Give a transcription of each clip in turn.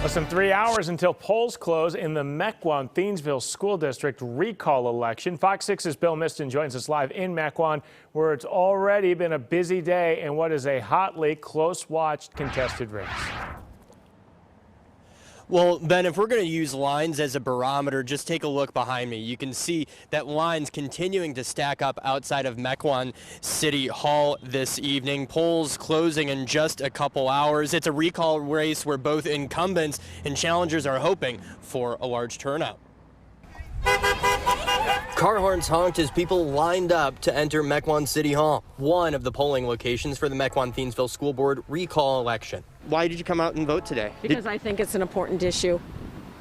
Less than 3 hours until polls close in the Mequon-Thiensville School District recall election. Fox 6's Bill Miston joins us live in Mequon, where it's already been a busy day in what is a hotly close-watched contested race. Well, Ben, if we're going to use lines as a barometer, just take a look behind me. You can see that lines continuing to stack up outside of Mequon City Hall this evening. Polls closing in just a couple hours. It's a recall race where both incumbents and challengers are hoping for a large turnout. Car horns honked as people lined up to enter Mequon City Hall, one of the polling locations for the Mequon-Thiensville School Board recall election. Why did you come out and vote today? Because I think it's an important issue.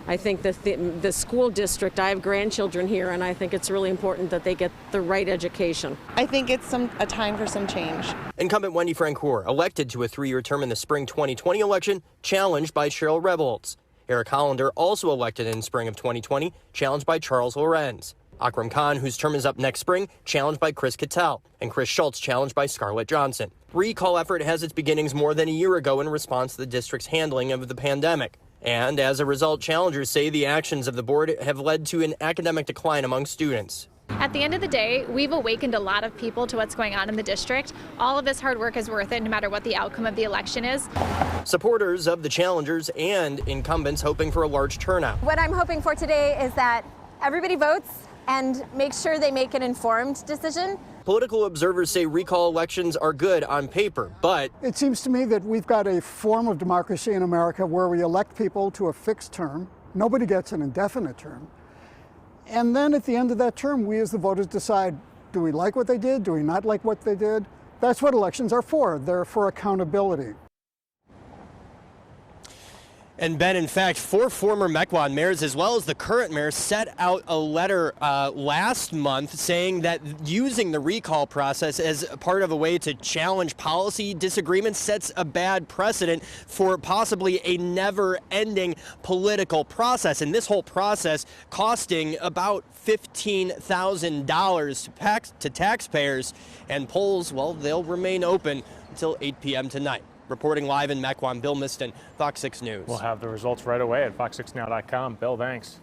I think that the school district, I have grandchildren here, and I think it's really important that they get the right education. I think it's a time for some change. Incumbent Wendy Francoeur, elected to a 3-year term in the spring 2020 election, challenged by Cheryl Revolts. Eric Hollander, also elected in spring of 2020, challenged by Charles Lorenz. Akram Khan, whose term is up next spring, challenged by Chris Cattell, and Chris Schultz challenged by Scarlett Johnson. Recall effort has its beginnings more than a year ago in response to the district's handling of the pandemic. And as a result, challengers say the actions of the board have led to an academic decline among students. At the end of the day, we've awakened a lot of people to what's going on in the district. All of this hard work is worth it, no matter what the outcome of the election is. Supporters of the challengers and incumbents hoping for a large turnout. What I'm hoping for today is that everybody votes and make sure they make an informed decision. Political observers say recall elections are good on paper, but it seems to me that we've got a form of democracy in America where we elect people to a fixed term. Nobody gets an indefinite term. And then at the end of that term, we as the voters decide, do we like what they did? Do we not like what they did? That's what elections are for. They're for accountability. And Ben, in fact, 4 former Mequon mayors, as well as the current mayor, set out a letter last month saying that using the recall process as part of a way to challenge policy disagreements sets a bad precedent for possibly a never-ending political process. And this whole process costing about $15,000 to taxpayers. And polls, well, they'll remain open until 8 p.m. tonight. Reporting live in Mequon, Bill Miston, Fox 6 News. We'll have the results right away at fox6now.com. Bill, thanks.